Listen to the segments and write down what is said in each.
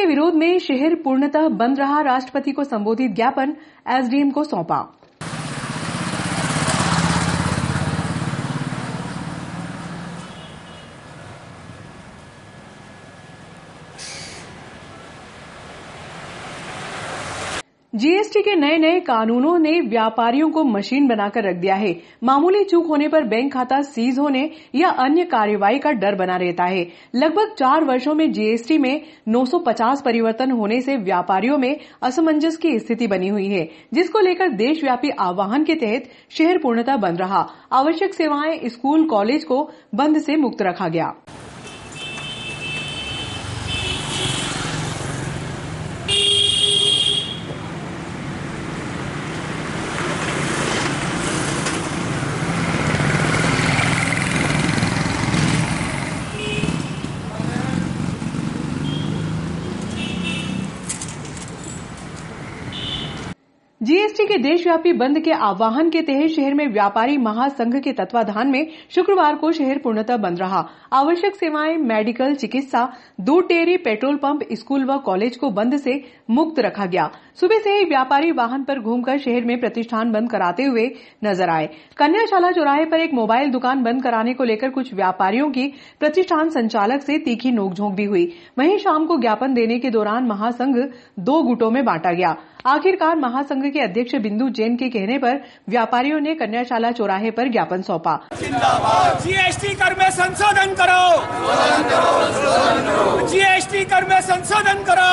के विरोध में शहर पूर्णतः बंद रहा। राष्ट्रपति को संबोधित ज्ञापन एसडीएम को सौंपा। जीएसटी के नए नए कानूनों ने व्यापारियों को मशीन बनाकर रख दिया है। मामूली चूक होने पर बैंक खाता सीज होने या अन्य कार्रवाई का डर बना रहता है। लगभग 4 वर्षों में जीएसटी में 950 परिवर्तन होने से व्यापारियों में असमंजस की स्थिति बनी हुई है, जिसको लेकर देशव्यापी आह्वान के तहत शहर पूर्णतः बंद रहा। आवश्यक सेवाएं, स्कूल, कॉलेज को बंद से मुक्त रखा गया। जीएसटी के देशव्यापी बंद के आह्वान के तहत शहर में व्यापारी महासंघ के तत्वाधान में शुक्रवार को शहर पूर्णतः बंद रहा। आवश्यक सेवाएं, मेडिकल, चिकित्सा, दूध डेयरी, पेट्रोल पंप, स्कूल व कॉलेज को बंद से मुक्त रखा गया। सुबह से ही व्यापारी वाहन पर घूमकर शहर में प्रतिष्ठान बंद कराते हुए नजर आए। कन्याशाला चौराहे पर एक मोबाइल दुकान बंद कराने को लेकर कुछ व्यापारियों की प्रतिष्ठान संचालक से तीखी नोकझोंक भी हुई। वहीं शाम को ज्ञापन देने के दौरान महासंघ 2 गुटों में बांटा गया। आखिरकार महासंघ के अध्यक्ष बिंदु जैन के कहने पर व्यापारियों ने कन्याशाला चौराहे पर ज्ञापन सौंपा। जीएसटी कर में संशोधन करो, जीएसटी कर में संशोधन करो,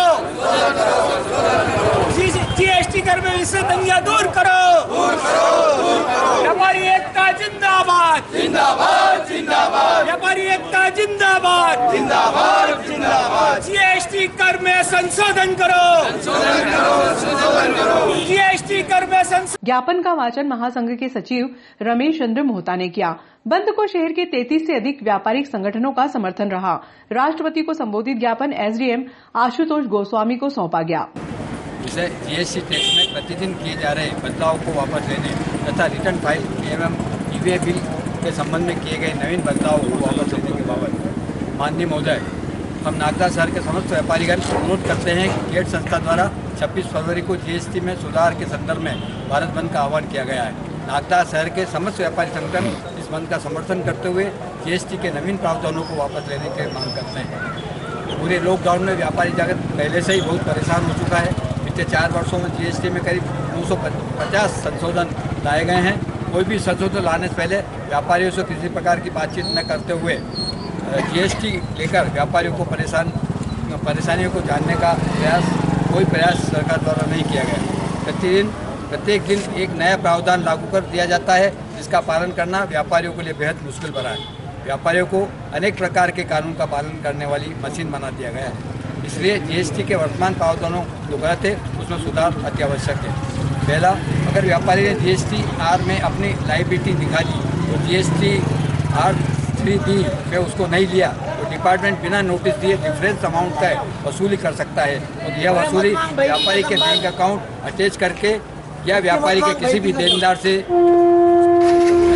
जीएसटी कर में विसंगतियां दूर करो। व्यापारी एकता जिंदाबाद, जिंदाबाद, जिंदाबाद। व्यापारी एकता जिंदाबाद, जिंदाबाद, जिंदाबाद। जीएसटी कर में संशोधन करो, संशोधन करो, जीएसटी कर में संशोधन। ज्ञापन का वाचन महासंघ के सचिव रमेश चंद्र मोहता ने किया। बंद को शहर के 33 से अधिक व्यापारिक संगठनों का समर्थन रहा। राष्ट्रपति को संबोधित ज्ञापन एसडीएम आशुतोष गोस्वामी को सौंपा गया। इसे जीएसटी टैक्स में प्रतिदिन किए जा रहे बदलाव को वापस लेने तथा रिटर्न फाइल एवं ईवे बिल के संबंध में किए गए नवीन बदलाव को वापस लेने के बाबत माननीय महोदय, हम नागदा शहर के समस्त व्यापारीगण अनुरोध करते हैं कि गेट संस्था द्वारा 26 फरवरी को जीएसटी में सुधार के संदर्भ में भारत बंद का आह्वान किया गया है। नागदा शहर के समस्त व्यापारी संगठन इस बंद का समर्थन करते हुए जीएसटी के नवीन प्रावधानों को वापस लेने की मांग करते हैं। पूरे लॉकडाउन में व्यापारी जगत पहले से ही बहुत परेशान हो चुका है। पिछले 4 वर्षों में जीएसटी में करीब 950 संशोधन लाए गए हैं। कोई भी संशोधन लाने से पहले व्यापारियों से किसी प्रकार की बातचीत न करते हुए जीएसटी लेकर व्यापारियों को परेशानियों को जानने का कोई प्रयास सरकार द्वारा नहीं किया गया। प्रत्येक दिन एक नया प्रावधान लागू कर दिया जाता है, जिसका पालन करना व्यापारियों के लिए बेहद मुश्किल बना है। व्यापारियों को अनेक प्रकार के कानून का पालन करने वाली मशीन बना दिया गया है। इसलिए जीएसटी के वर्तमान प्रावधानों जो गलत है उसमें सुधार अति आवश्यक है। पहला, अगर व्यापारी ने जीएसटी आर में अपनी लायबिलिटी दिखा दी तो जीएसटी आर 3B में उसको नहीं लिया तो डिपार्टमेंट बिना नोटिस दिए डिफरेंस अमाउंट का वसूली कर सकता है। तो यह वसूली व्यापारी के बैंक अकाउंट अटैच करके या व्यापारी के किसी भी देनदार से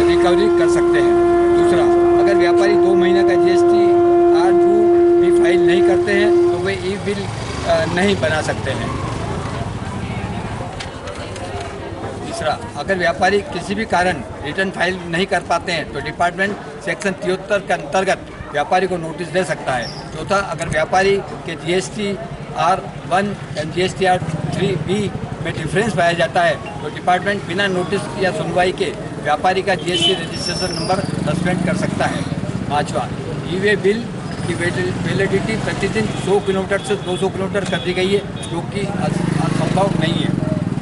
रिकवरी कर सकते हैं। दूसरा, अगर व्यापारी 2 महीने का जीएसटी R2B फाइल नहीं करते हैं तो वे ई बिल नहीं बना सकते हैं। तीसरा, अगर व्यापारी किसी भी कारण रिटर्न फाइल नहीं कर पाते हैं तो डिपार्टमेंट सेक्शन 73 के अंतर्गत व्यापारी को नोटिस दे सकता है। चौथा, अगर व्यापारी के GST R1 and GST R3B में डिफरेंस पाया जाता है तो डिपार्टमेंट बिना नोटिस या सुनवाई के व्यापारी का जीएसटी रजिस्ट्रेशन नंबर सस्पेंड कर सकता है। पाँचवा, ई-वे बिल की वैलिडिटी प्रतिदिन 100 किलोमीटर से 200 किलोमीटर कर दी गई है, जो कि असंभव नहीं है।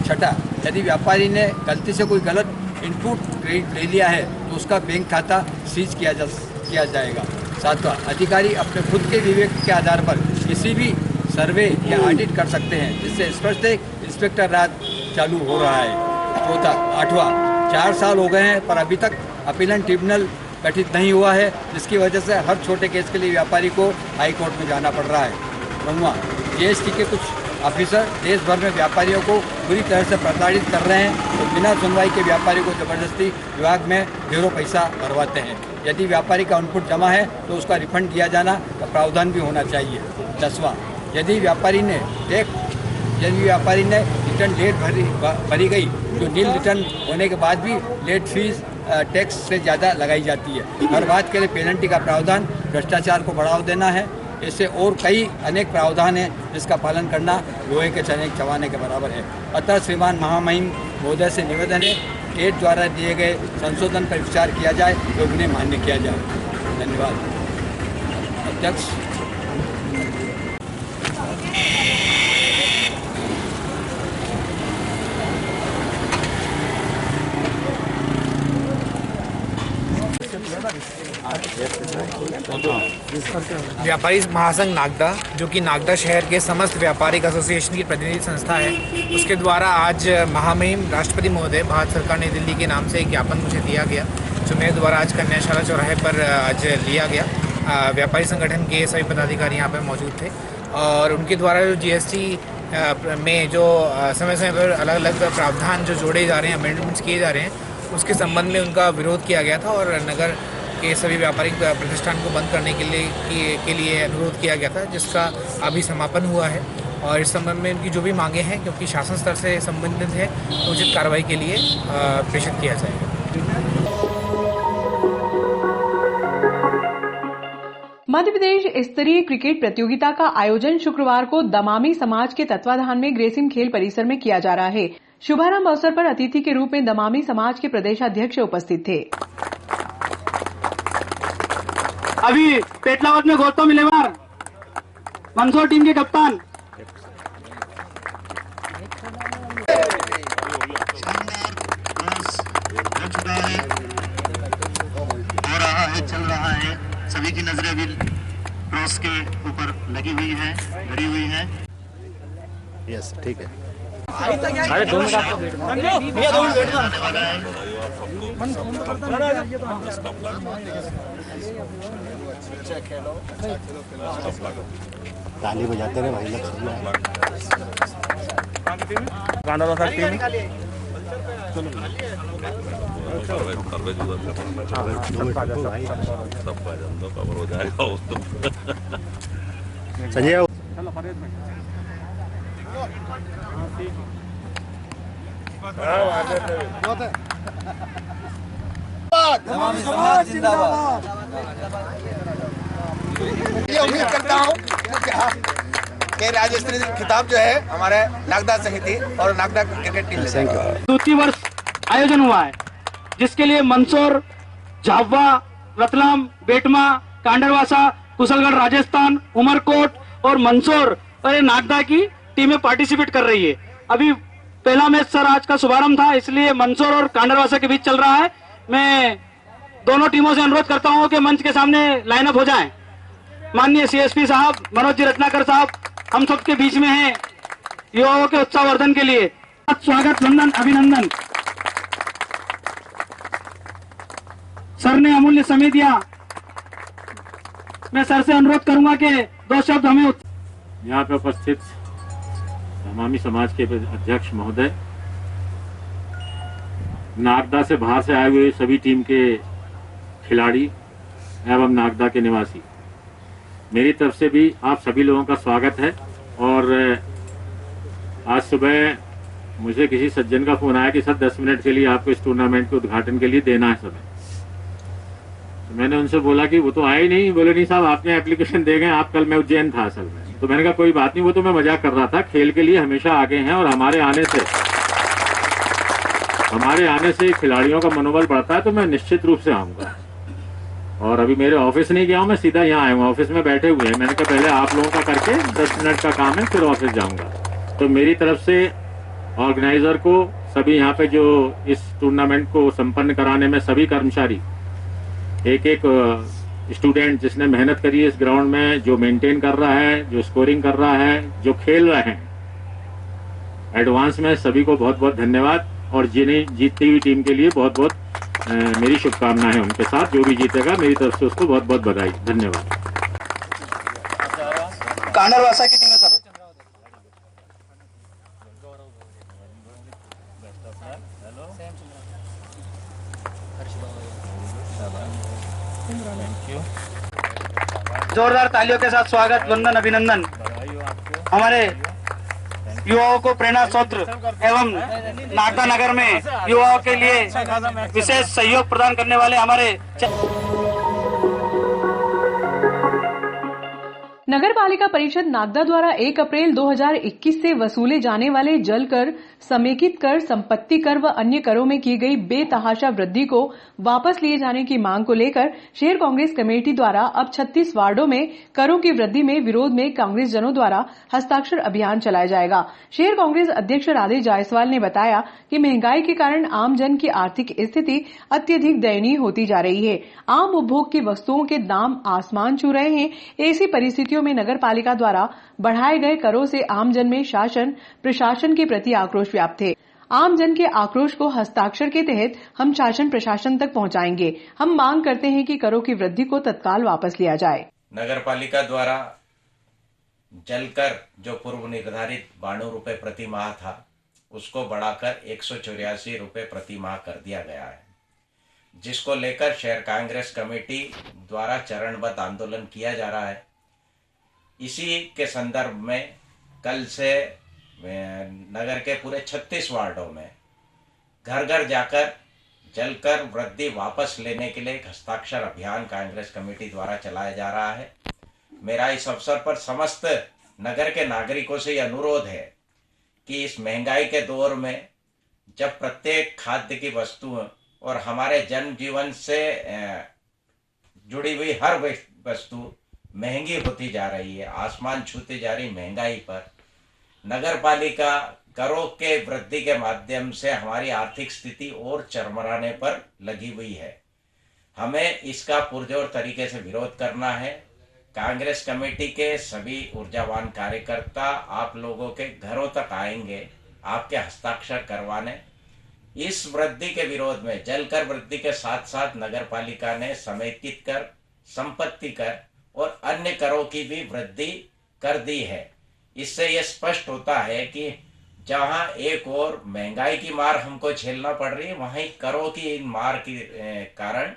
छठा, यदि व्यापारी ने गलती से कोई गलत इनपुट क्रेडिट ले लिया है तो उसका बैंक खाता सीज किया जाएगा। सातवां, अधिकारी अपने खुद के विवेक के आधार पर किसी भी सर्वे या ऑडिट कर सकते हैं, जिससे स्पष्ट है इंस्पेक्टर राज चालू हो रहा है। आठवां, 4 साल हो गए हैं पर अभी तक अपीलेंट ट्रिब्यूनल गठित नहीं हुआ है, जिसकी वजह से हर छोटे केस के लिए व्यापारी को हाई कोर्ट में जाना पड़ रहा है। नौवां, जीएसटी के कुछ ऑफिसर देश भर में व्यापारियों को बुरी तरह से प्रताड़ित कर रहे हैं तो बिना सुनवाई के व्यापारी को जबरदस्ती विभाग में ढेरों पैसा भरवाते हैं। यदि व्यापारी का इनपुट जमा है तो उसका रिफंड दिया जाना का प्रावधान भी होना चाहिए। 10वां, यदि व्यापारी ने रिटर्न लेट भरी गई तो नील रिटर्न होने के बाद भी लेट फीस टैक्स से ज़्यादा लगाई जाती है। हर बात के लिए पेनल्टी का प्रावधान भ्रष्टाचार को बढ़ावा देना है। इससे और कई अनेक प्रावधान हैं जिसका पालन करना लोहे के चने चबाने के बराबर है। अतः श्रीमान महामहिम महोदय से निवेदन है कि एड द्वारा दिए गए संशोधन पर विचार किया जाए तो उन्हें मान्य किया जाए। धन्यवाद। अध्यक्ष। व्यापारी महासंघ नागदा, जो कि नागदा शहर के समस्त व्यापारिक एसोसिएशन की प्रतिनिधि संस्था है, उसके द्वारा आज महामहिम राष्ट्रपति महोदय भारत सरकार नई दिल्ली के नाम से एक ज्ञापन मुझे दिया गया, जो मेरे द्वारा आज कन्याशाला चौराहे पर आज लिया गया। व्यापारी संगठन के सभी पदाधिकारी यहाँ पर मौजूद थे और उनके द्वारा जो GST में जो समय समय पर अलग अलग प्रावधान जो जोड़े जा रहे हैं, अमेंडमेंट्स किए जा रहे हैं, उसके संबंध में उनका विरोध किया गया था और नगर के सभी व्यापारिक प्रतिष्ठान को बंद करने के लिए अनुरोध किया गया था, जिसका अभी समापन हुआ है। और इस संबंध में उनकी जो भी मांगे हैं, क्योंकि शासन स्तर से संबंधित है, तो उचित कार्रवाई के लिए प्रेषित किया जाएगा। मध्य प्रदेश स्तरीय क्रिकेट प्रतियोगिता का आयोजन शुक्रवार को दमामी समाज के तत्वाधान में ग्रेसिम खेल परिसर में किया जा रहा है। शुभारंभ अवसर पर अतिथि के रूप में दमामी समाज के प्रदेशाध्यक्ष उपस्थित थे। अभी पेटलावत में गौतम इलेवार मंदसौर टीम के कप्तान। हो रहा है, चल रहा है, सभी की नजरें भी क्रॉस के ऊपर लगी हुई है, गड़ी हुई है। यस, ठीक है। अरे 2 मिनट ताली बजाते रहे भाई लोग। संजय ये उम्मीद करता हूँ कि राज्य स्तरीय खिताब जो है हमारे नागदा समिति और नागदा क्रिकेट टीम से दूसरी वर्ष आयोजन हुआ है, जिसके लिए मंदसौर, झाबुआ, रतलाम, बेटमा, कांडरवासा, कुशलगढ़ राजस्थान, उमरकोट और मंदसौर और नागदा की टीमें पार्टिसिपेट कर रही है। अभी पहला मैच सर आज का शुभारंभ था, इसलिए मंदसौर और कांडरवासा के बीच चल रहा है। मैं दोनों टीमों से अनुरोध करता हूं कि मंच के सामने लाइनअप हो जाएं। माननीय CSP साहब, मनोज जी रत्नाकर साहब हम सबके बीच में हैं युवाओं के उत्साहवर्धन के लिए। स्वागत, वंदन, अभिनंदन। सर ने अमूल्य समय दिया। मैं सर से अनुरोध करूंगा कि 2 शब्द हमें। यहाँ पे उपस्थित दमामी समाज के अध्यक्ष महोदय, नागदा से बाहर से आए हुए सभी टीम के खिलाड़ी एवं नागदा के निवासी, मेरी तरफ से भी आप सभी लोगों का स्वागत है। और आज सुबह मुझे किसी सज्जन का फोन आया कि सर 10 मिनट के लिए आपको इस टूर्नामेंट के उद्घाटन के लिए देना है समय। तो मैंने उनसे बोला कि वो तो आए ही नहीं। बोले नहीं साहब, आपने एप्लीकेशन दे गए, आप कल मैं उज्जैन था असल में। तो मैंने कहा कोई बात नहीं, वो तो मैं मजाक कर रहा था, खेल के लिए हमेशा आगे हैं और हमारे आने से खिलाड़ियों का मनोबल बढ़ता है, तो मैं निश्चित रूप से आऊंगा। और अभी मेरे ऑफिस नहीं गया हूं, मैं सीधा यहाँ आया हूँ, ऑफिस में बैठे हुए हैं। मैंने कहा पहले आप लोगों का करके 10 मिनट का काम है, फिर ऑफिस जाऊंगा। तो मेरी तरफ से ऑर्गेनाइजर को, सभी यहाँ पे जो इस टूर्नामेंट को संपन्न कराने में सभी कर्मचारी, एक स्टूडेंट जिसने मेहनत करी है इस ग्राउंड में, जो मेंटेन कर रहा है, जो स्कोरिंग कर रहा है, जो खेल रहे हैं, एडवांस में सभी को बहुत बहुत धन्यवाद। और जिन्हें जीतती हुई टीम के लिए बहुत बहुत मेरी शुभकामनाएं। उनके साथ जो भी जीतेगा मेरी तरफ से उसको बहुत बहुत बधाई। धन्यवाद। कांडरवासा की टीम है सर। जोरदार तालियों के साथ स्वागत, वंदन, अभिनंदन। हमारे युवाओं को प्रेरणा स्रोत एवं नागदा नगर में युवाओं के लिए विशेष सहयोग प्रदान करने वाले हमारे नगर पालिका परिषद नागदा द्वारा 1 अप्रैल 2021 से वसूले जाने वाले जल कर, समेकित कर, संपत्ति कर व अन्य करों में की गई बेतहाशा वृद्धि को वापस लिए जाने की मांग को लेकर शहर कांग्रेस कमेटी द्वारा अब 36 वार्डों में करों की वृद्धि में विरोध में कांग्रेस जनों द्वारा हस्ताक्षर अभियान चलाया जाएगा। शहर कांग्रेस अध्यक्ष राधे जायसवाल ने बताया कि महंगाई के कारण आम जन की आर्थिक स्थिति अत्यधिक दयनीय होती जा रही है। आम उपभोग की वस्तुओं के दाम आसमान छू रहे हैं। ऐसी परिस्थितियों में नगर पालिका द्वारा बढ़ाए गए करों से आमजन में शासन प्रशासन के प्रति आक्रोश व्याप्त है। आमजन के आक्रोश को हस्ताक्षर के तहत हम शासन प्रशासन तक पहुंचाएंगे। हम मांग करते हैं कि करों की वृद्धि को तत्काल वापस लिया जाए। नगर पालिका द्वारा जलकर जो पूर्व निर्धारित 92 रुपए प्रति माह था, उसको बढ़ाकर 184 रुपए प्रति माह कर दिया गया है, जिसको लेकर शहर कांग्रेस कमेटी द्वारा चरणबद्ध आंदोलन किया जा रहा है। इसी के संदर्भ में कल से नगर के पूरे 36 वार्डों में घर घर जाकर जलकर वृद्धि वापस लेने के लिए एक हस्ताक्षर अभियान कांग्रेस कमेटी द्वारा चलाया जा रहा है। मेरा इस अवसर पर समस्त नगर के नागरिकों से यह अनुरोध है कि इस महंगाई के दौर में जब प्रत्येक खाद्य की वस्तु और हमारे जनजीवन से जुड़ी हुई हर वस्तु महंगी होती जा रही है, आसमान छूती जा रही महंगाई पर नगर पालिका करों के वृद्धि के माध्यम से हमारी आर्थिक स्थिति और चरमराने पर लगी हुई है। हमें इसका पुरजोर तरीके से विरोध करना है। कांग्रेस कमेटी के सभी ऊर्जावान कार्यकर्ता आप लोगों के घरों तक आएंगे आपके हस्ताक्षर करवाने। इस वृद्धि के विरोध में जलकर वृद्धि के साथ साथ नगर पालिका ने समेकित कर, संपत्ति कर और अन्य करों की भी वृद्धि कर दी है। इससे यह स्पष्ट होता है कि जहां एक और महंगाई की मार हमको झेलना पड़ रही है, वहीं करों की इन मार के कारण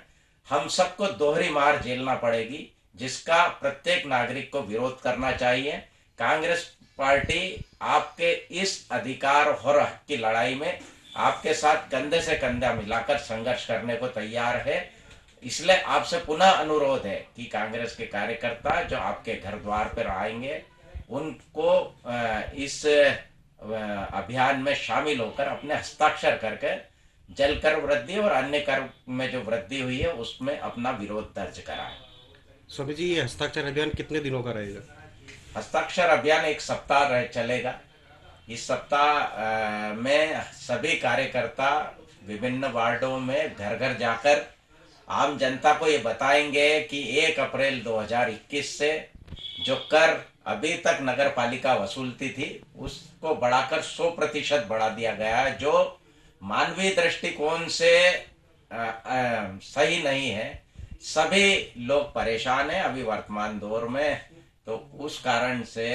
हम सबको दोहरी मार झेलना पड़ेगी, जिसका प्रत्येक नागरिक को विरोध करना चाहिए। कांग्रेस पार्टी आपके इस अधिकार और हक की लड़ाई में आपके साथ कंधे से कंधा मिलाकर संघर्ष करने को तैयार है। इसलिए आपसे पुनः अनुरोध है कि कांग्रेस के कार्यकर्ता जो आपके घर द्वार पर आएंगे, उनको इस अभियान में शामिल होकर अपने हस्ताक्षर करके जलकर वृद्धि और अन्य कर में जो वृद्धि हुई है उसमें अपना विरोध दर्ज कराएं। स्वामी जी, ये हस्ताक्षर अभियान कितने दिनों का रहेगा? हस्ताक्षर अभियान 1 सप्ताह चलेगा। इस सप्ताह में सभी कार्यकर्ता विभिन्न वार्डों में घर घर जाकर आम जनता को ये बताएंगे कि 1 अप्रैल 2021 से जो कर अभी तक नगर पालिका वसूलती थी उसको बढ़ाकर 100% बढ़ा दिया गया है, जो मानवीय दृष्टिकोण से सही नहीं है। सभी लोग परेशान हैं अभी वर्तमान दौर में, तो उस कारण से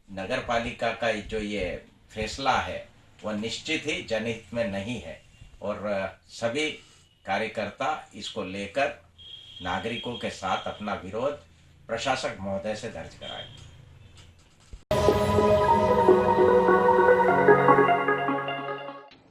नगर पालिका का जो ये फैसला है वह निश्चित ही जनहित में नहीं है और सभी कार्यकर्ता इसको लेकर नागरिकों के साथ अपना विरोध प्रशासक महोदय से दर्ज कराएं।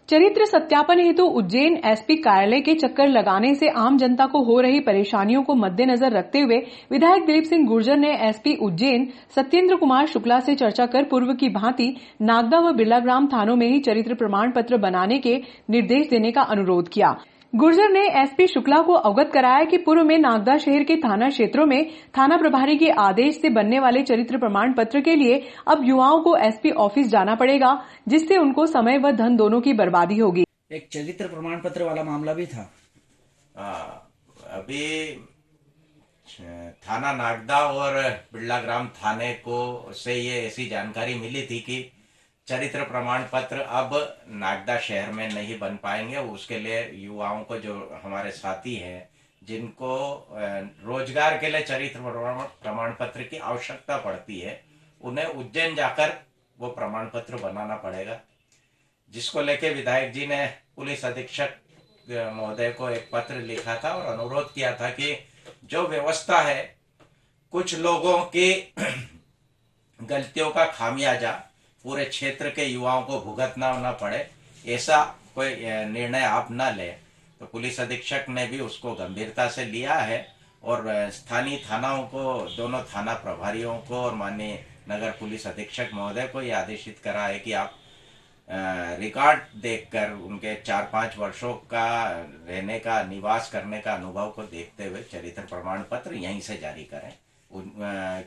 चरित्र सत्यापन हेतु उज्जैन एसपी कार्यालय के चक्कर लगाने से आम जनता को हो रही परेशानियों को मद्देनजर रखते हुए विधायक दिलीप सिंह गुर्जर ने एसपी उज्जैन सत्येंद्र कुमार शुक्ला से चर्चा कर पूर्व की भांति नागदा व बिरलाग्राम थानों में ही चरित्र प्रमाण पत्र बनाने के निर्देश देने का अनुरोध किया। गुर्जर ने एसपी शुक्ला को अवगत कराया कि पूर्व में नागदा शहर के थाना क्षेत्रों में थाना प्रभारी के आदेश से बनने वाले चरित्र प्रमाण पत्र के लिए अब युवाओं को एसपी ऑफिस जाना पड़ेगा, जिससे उनको समय व धन दोनों की बर्बादी होगी। एक चरित्र प्रमाण पत्र वाला मामला भी था। अभी थाना नागदा और बिरलाग्राम थाने को से ये ऐसी जानकारी मिली थी कि चरित्र प्रमाण पत्र अब नागदा शहर में नहीं बन पाएंगे। उसके लिए युवाओं को, जो हमारे साथी हैं जिनको रोजगार के लिए चरित्र प्रमाण पत्र की आवश्यकता पड़ती है, उन्हें उज्जैन जाकर वो प्रमाण पत्र बनाना पड़ेगा, जिसको लेके विधायक जी ने पुलिस अधीक्षक महोदय को एक पत्र लिखा था और अनुरोध किया था कि जो व्यवस्था है कुछ लोगों की गलतियों का खामियाजा पूरे क्षेत्र के युवाओं को भुगतना न पड़े, ऐसा कोई निर्णय आप न लें। तो पुलिस अधीक्षक ने भी उसको गंभीरता से लिया है और स्थानीय थानाओं को, दोनों थाना प्रभारियों को और माननीय नगर पुलिस अधीक्षक महोदय को यह आदेशित करा है कि आप रिकॉर्ड देखकर उनके 4-5 वर्षों का रहने का, निवास करने का अनुभव को देखते हुए चरित्र प्रमाण पत्र यहीं से जारी करें।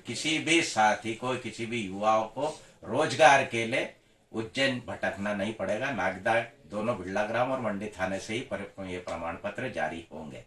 किसी भी साथी को, किसी भी युवाओं को रोजगार के लिए उज्जैन भटकना नहीं पड़ेगा। नागदा दोनों बिड़ला ग्राम और मंडी थाने से ही ये प्रमाण पत्र जारी होंगे।